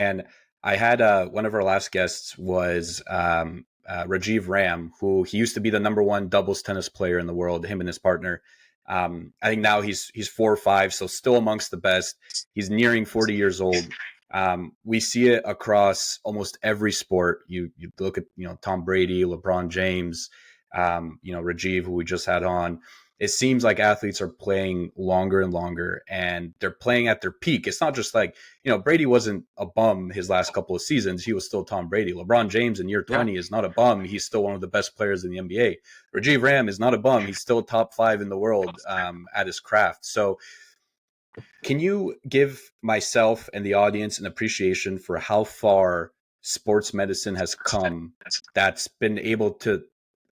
And I had one of our last guests was Rajiv Ram, who he used to be the number one doubles tennis player in the world. Him and his partner. I think now he's 4 or 5, so still amongst the best. He's nearing 40 years old. We see it across almost every sport. You look at Tom Brady, LeBron James, Rajiv, who we just had on. It seems like athletes are playing longer and longer, and they're playing at their peak. It's not just like Brady wasn't a bum his last couple of seasons. He was still Tom Brady. LeBron James in year Yeah. 20 is not a bum. He's still one of the best players in the NBA. Rajiv Ram is not a bum. He's still top 5 in the world at his craft. So can you give myself and the audience an appreciation for how far sports medicine has come that's been able to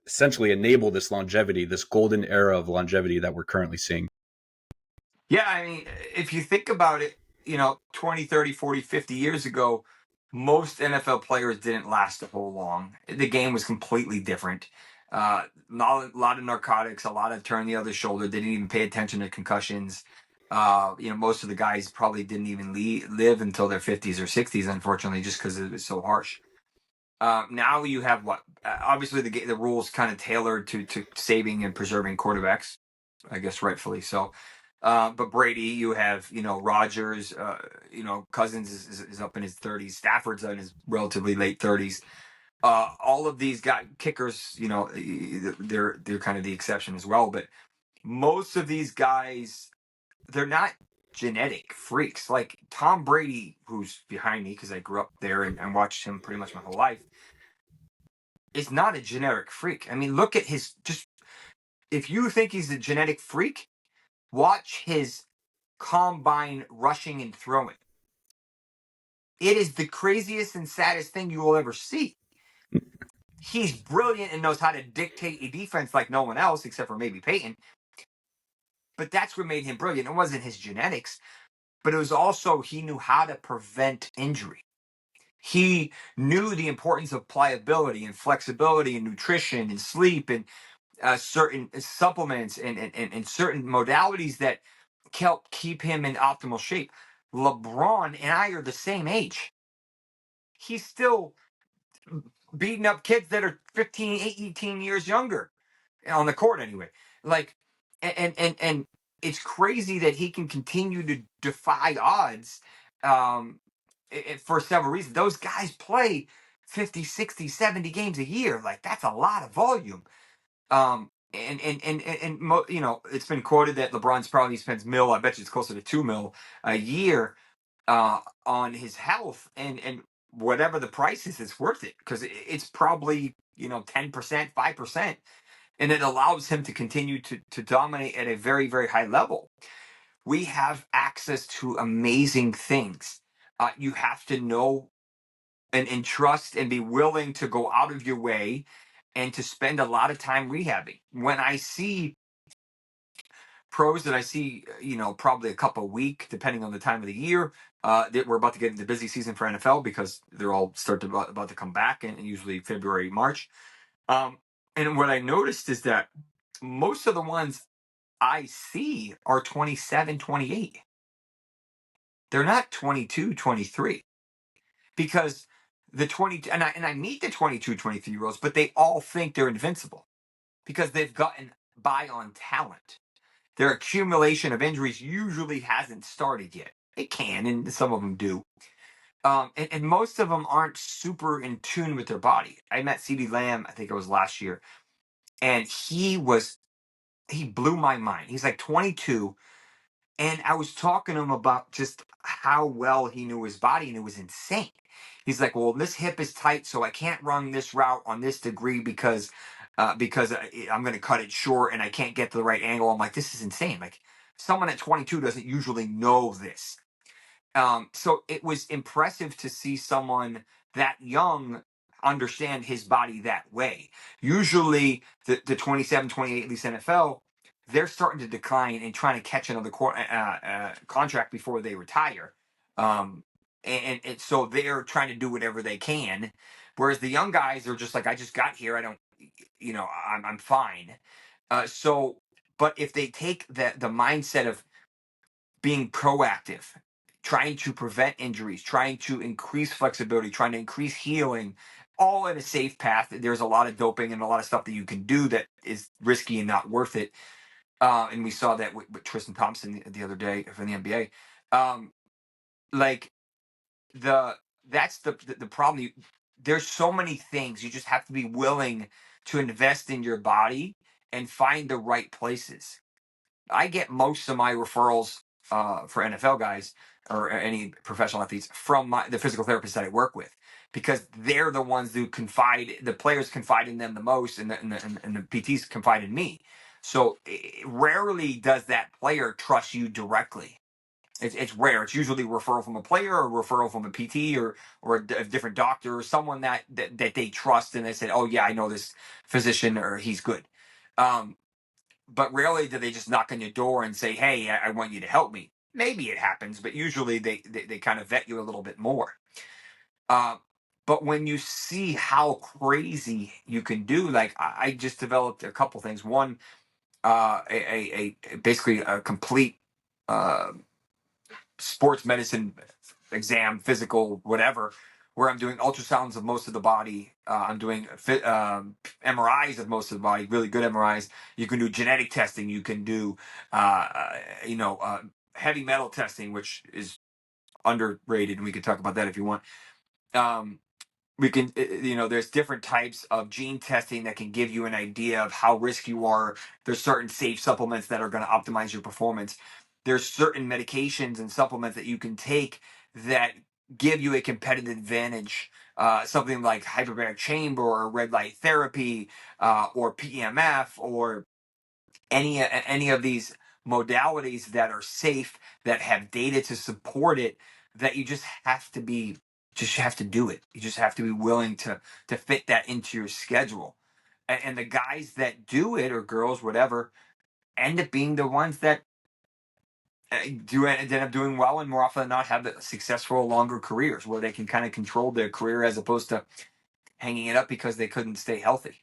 essentially enable this longevity, this golden era of longevity that we're currently seeing? Yeah, I mean, if you think about it, 20, 30, 40, 50 years ago, most NFL players didn't last a whole long. The game was completely different. Lot of narcotics, a lot of turn the other shoulder. They didn't even pay attention to concussions. Most of the guys probably didn't even live until their 50s or 60s, unfortunately, just because it was so harsh. Now you have what? Obviously, the rules kind of tailored to saving and preserving quarterbacks, I guess rightfully so. But Brady, you have Rogers, Cousins is up in his 30s, Stafford's in his relatively late 30s. All of these guys, kickers, they're kind of the exception as well. But most of these guys, they're not genetic freaks. Like Tom Brady, who's behind me because I grew up there and watched him pretty much my whole life, is not a genetic freak. I mean, look at his just. If you think he's a genetic freak, watch his combine rushing and throwing. It is the craziest and saddest thing you will ever see. He's brilliant and knows how to dictate a defense like no one else, except for maybe Peyton. But that's what made him brilliant. It wasn't his genetics, but it was also he knew how to prevent injury. He knew the importance of pliability and flexibility and nutrition and sleep and certain supplements and certain modalities that help keep him in optimal shape. LeBron and I are the same age. He's still beating up kids that are 15, 18 years younger on the court anyway. Like, and it's crazy that he can continue to defy odds for several reasons. Those guys play 50, 60, 70 games a year. Like, that's a lot of volume. It's been quoted that LeBron's probably spends I bet you it's closer to 2 mil a year on his health, and whatever the price is, it's worth it because it's probably 10%, 5%, and it allows him to continue to dominate at a very, very high level. We have access to amazing things. You have to know and trust and be willing to go out of your way and to spend a lot of time rehabbing. When I see pros that I see, probably a couple a week, depending on the time of the year, that we're about to get into busy season for NFL because they're all about to come back, and usually February, March. And what I noticed is that most of the ones I see are 27, 28. They're not 22, 23 because the 20 and I meet the 22, 23-year-olds, but they all think they're invincible because they've gotten by on talent. Their accumulation of injuries usually hasn't started yet. It can, and some of them do. And most of them aren't super in tune with their body. I met CeeDee Lamb, I think it was last year, and he blew my mind. He's like 22, and I was talking to him about just how well he knew his body, and it was insane. He's like, well, this hip is tight, so I can't run this route on this degree because I'm going to cut it short and I can't get to the right angle. I'm like, this is insane. Like, someone at 22 doesn't usually know this. So it was impressive to see someone that young understand his body that way. Usually the 27, 28, at least NFL, they're starting to decline and trying to catch another contract before they retire. And so they're trying to do whatever they can. Whereas the young guys are just like, I just got here. I don't, I'm fine. But if they take the mindset of being proactive, trying to prevent injuries, trying to increase flexibility, trying to increase healing, all in a safe path. There's a lot of doping and a lot of stuff that you can do that is risky and not worth it. And we saw that with Tristan Thompson the other day from the NBA. Like the that's the problem. There's so many things. You just have to be willing to invest in your body and find the right places. I get most of my referrals for NFL guys or any professional athletes from the physical therapists that I work with, because they're the ones who confide. The players confide in them the most, and the PTs confide in me. So rarely does that player trust you directly. It's rare. It's usually a referral from a player or a referral from a PT or a different doctor or someone that they trust, and they said, "Oh yeah, I know this physician or he's good." Um, but rarely do they just knock on your door and say, "Hey, I want you to help me." Maybe it happens, but usually they kind of vet you a little bit more. Uh, but when you see how crazy you can do, like I just developed a couple things. One, a basically a complete uh, sports medicine exam, physical, whatever, where I'm doing ultrasounds of most of the body. I'm doing MRIs of most of the body, really good MRIs. You can do genetic testing. You can do, you know, heavy metal testing, which is underrated, and we can talk about that if you want. Um, we can, you know, there's different types of gene testing that can give you an idea of how risky you are. There's certain safe supplements that are going to optimize your performance. There's certain medications and supplements that you can take that give you a competitive advantage. Something like hyperbaric chamber or red light therapy, or PEMF, or any of these modalities that are safe, that have data to support it, that you just have to do it. You just have to be willing to fit that into your schedule. And the guys that do it, or girls, whatever, end up being the ones that do end up doing well, and more often than not have the successful longer careers where they can kind of control their career as opposed to hanging it up because they couldn't stay healthy.